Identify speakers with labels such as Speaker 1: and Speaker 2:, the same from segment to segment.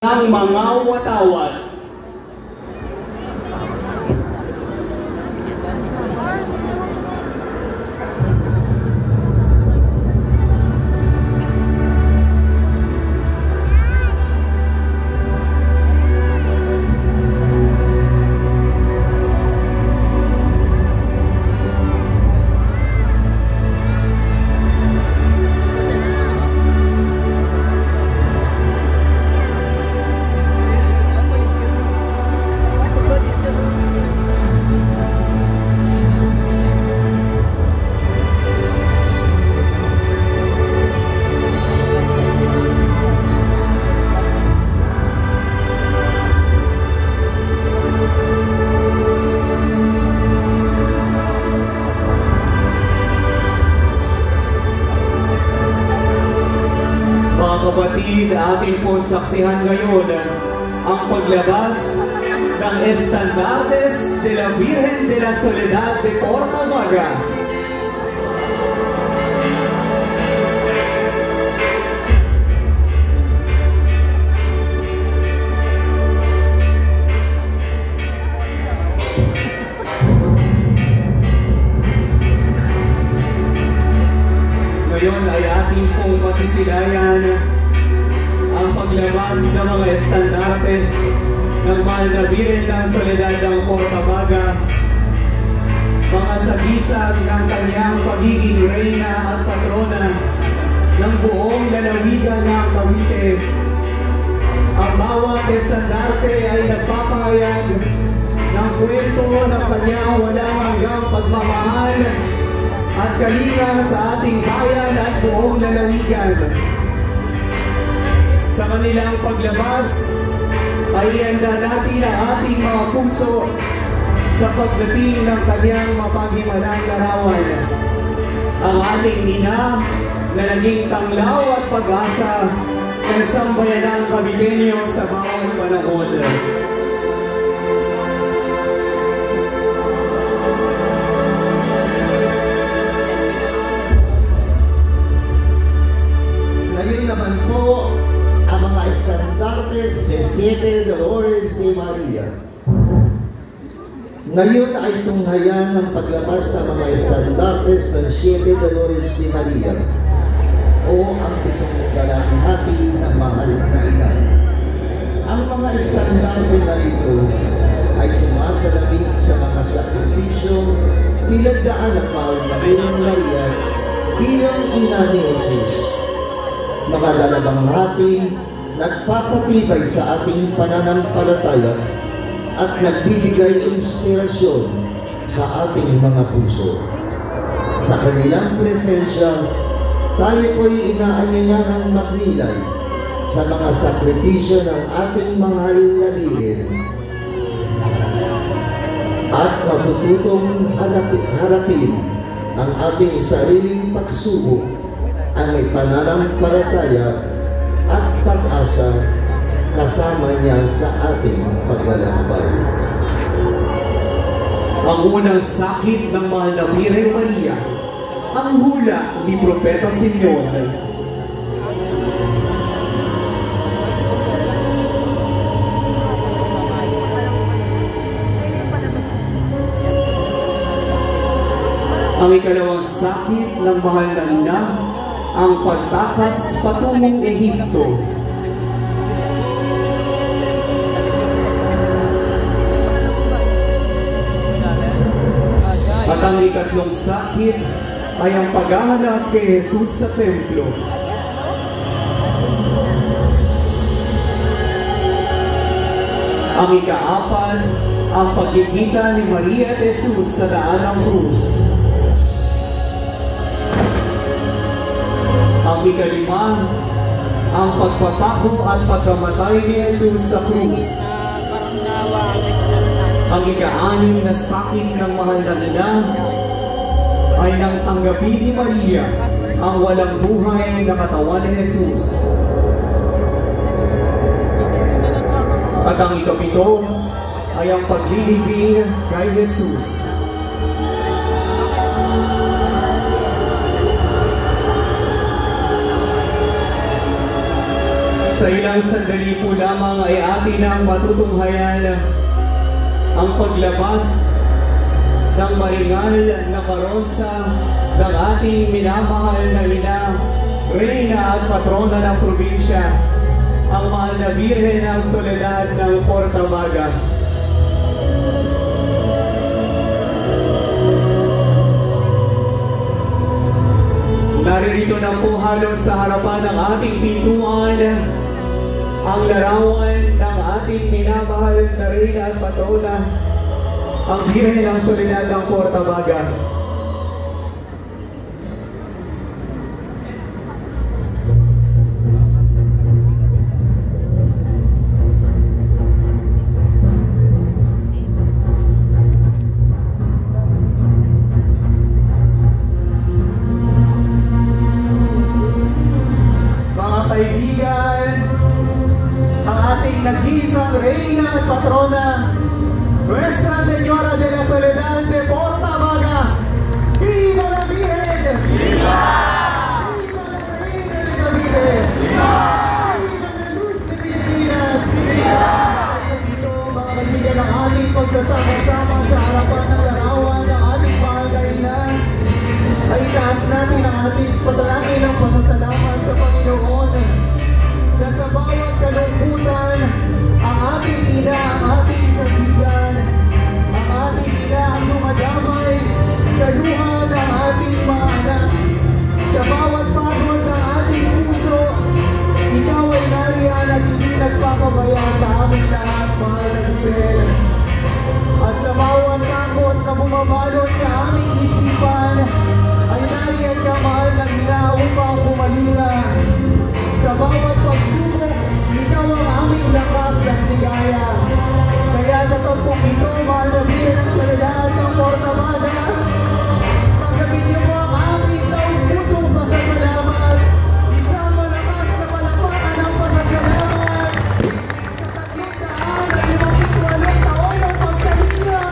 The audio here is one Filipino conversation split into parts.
Speaker 1: ng mga watawat.
Speaker 2: Kapatid, ating pong saksihan ngayon ang paglabas ng Estandartes de la Virgen de la Soledad de Portamaga. Ngayon ay ating pong masisilayan ang paglabas ng mga estandartes ng mahal na Birhen ng Soledad ng Portamaga, mga sagisag ng kanyang pagiging reyna at patrona ng buong lalawigan ng Cavite. Ang bawat estandarte ay nagpapahayag ng kwento ng kanyang walang hanggang pagmamahal at kalinga sa ating bayan at buong lalawigan. Sa kanilang paglabas, ay ihanda natin ang ating mga puso sa pagdating ng kanyang mapaghimalang larawan. Ang ating ina na naging tanglaw at pag-asa ng sambayanang Caviteño sa bawat panahon.
Speaker 3: Ngayon naman po, ang mga estandartes de Siete Dolores de Maria. Ngayon ay tunghayan ang paglabas ng mga estandartes ng Siete Dolores de Maria o ang pitong kalahati ng mahal na ina. Ang mga estandarte na ito ay sumasalamin sa mga sakripisyo pinagdaan ng mahal na Birhen Maria bilang ina ni Jesus. Mga dalawang hati nagpapatibay sa ating pananampalataya at nagbibigay inspirasyon sa ating mga puso. Sa kanilang presensya, tayo po'y inaanyayahan magnilay sa mga sakripisyo ng ating mahal na Birhen at matututong harapin ang ating sariling pagsubok ang may pananampalataya at pag-asa kasama niya sa ating paglalakbay.
Speaker 2: Ang unang sakit ng mahal na Birhen Maria, ang hula ni Propeta Simeon. Ang ikalawang sakit ng mahal na ina, ang pagtakas patungong Ehipto. At ang ikatlong sakit ay ang paghahanap kay Jesus sa templo. Ang ikaapat, ang pagkikita ni Maria at Jesus sa daan ng krus. Ang ikalima, ang pagpapako at pagkamatay ni Jesus sa krus. Ang ika-anim na sakit ng mahal na ina ay nang tanggapin ni Maria ang walang buhay na katawan ni Jesus. At ang ikapito ay ang paglilibing kay Jesus. Sa ilang sandali po lamang ay atin ang matutunghayan ang paglabas ng maringal na karosa ng ating minamahal na ina, Reyna at Patrona ng probinsya, ang mahal na Birhen ng Soledad ng Portabaga. Naririto na po halos sa harapan ng ating pintuan ang larawan ng ating minamahal na Reyna at Patrona, ang Birhen ng Soledad ng Portabaga. Kaibigan, ang ating nag-iisang Reyna at Patrona, Nuestra Señora de la Soledad de Portabaga. Viva la Virgen! Viva! Viva la Reina de Cavite! Viva! Viva la Luz de Pilipinas! Viva! Ito, mga kaibigan, ang ating pagsasama-sama sa harapan ng larawan ng ating mahal na ina, ay itaas natin ang ating patalangin ng pasasalamat sa Panginoon na sa bawat kalungkutan, ang ating ina, ang ating isabigan, ang ating ina ang dumadamay sa luha ng ating mga anak. Sa bawat pagod ng ating puso, ikaw ay nariyan at hindi nagpapabaya sa aming lahat, mahal na Birhen. At sa bawat takot na bumabalot sa aming isipan, ay nariyan ka, mahal na ina, upang bumalila. Sa bawat pagsubok, ikaw ang aming lakas at ligaya. Kaya sa tampong ito, mahal na Birhen ng Soledad ng Portabaga, tanggapin niyo po ang aming taus-pusong pasasalamat. Isang malakas na palakpakan ng pasasalamat sa 358 taon ng pagkalinga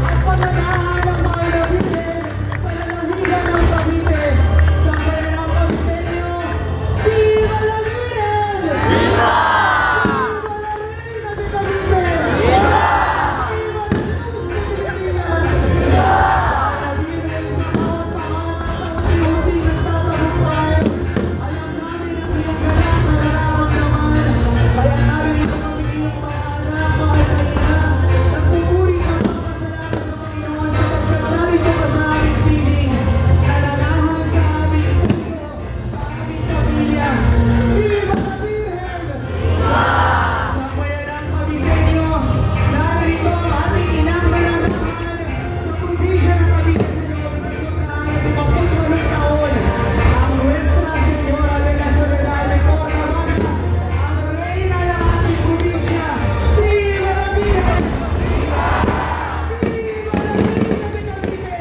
Speaker 2: at pananahan ng mahal na Birhen sa lalawigan ng Cavite. Sa bayan ng Caviteño, Viva la Virgen! Viva! Viva la Reina de Cavite! Viva! Viva la Luz de Pilipinas! Viva! Mahal na Birhen, sa bawat pangarap na unti-unting nagtatagumpay, alam namin ang iyong ganap na nararamdaman. Kaya naririto kami iyong mga anak, mahal na ina, nagpupuri at magpapasalamat sa Panginoon sapagkat narito ka sa aming piling, nananahan sa aming puso, sa aming pamilya. Viva la Virgen! Viva! Sa bayan ng Caviteño, narito ang ating inang nananahan sa probinsya ng Cavite sa loob ng 358 taon, ang Nuestra Señora de la Soledad de Portabaga, ang Reyna ng ating probinsya. Viva la Virgen! Viva! Viva la Reina de Cavite!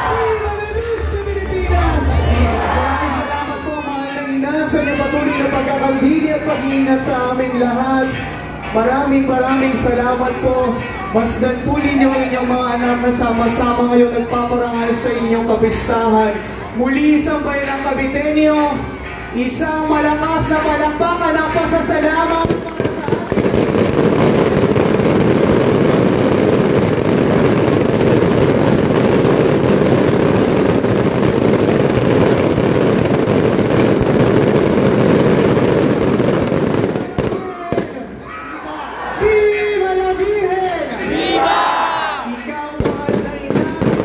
Speaker 2: Viva la Luz de Pilipinas! Maraming salamat po, mahal na ina, sa inyong patuloy na pagkakandili at pag-iingat sa aming lahat. Maraming salamat po. Masdan po ninyo ang inyong mga anak na sama-sama ngayon nagpaparangal sa inyong kapistahan. Muli sa bayan ng Caviteño, isang malakas na palakpakan ng pasasalamat para sa ating Viva la Virgen! Viva! Ikaw, mahal na ina, ang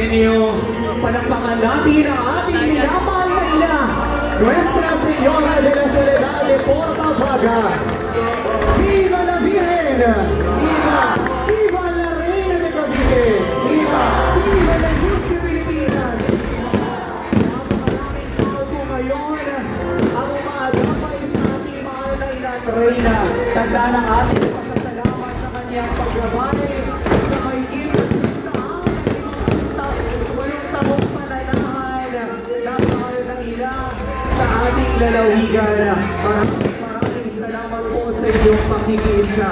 Speaker 2: inyo. Palakpakan natin ang ating minamahal na ina, Nuestra Señora de la Soledad de Portabaga. Viva la Virgen! Viva! Viva la Reina de Cavite! Viva! Viva la Luz de Pilipinas! Maraming tao po ngayon ang umaagapay sa ating mahal na ina at Reyna. Tanda ng ating pasasalamat sa kanyang paglabay sa may walong taong pananahan ng mahal na ina sa ating lalawigan. Maraming salamat po sa inyong pakikiisa.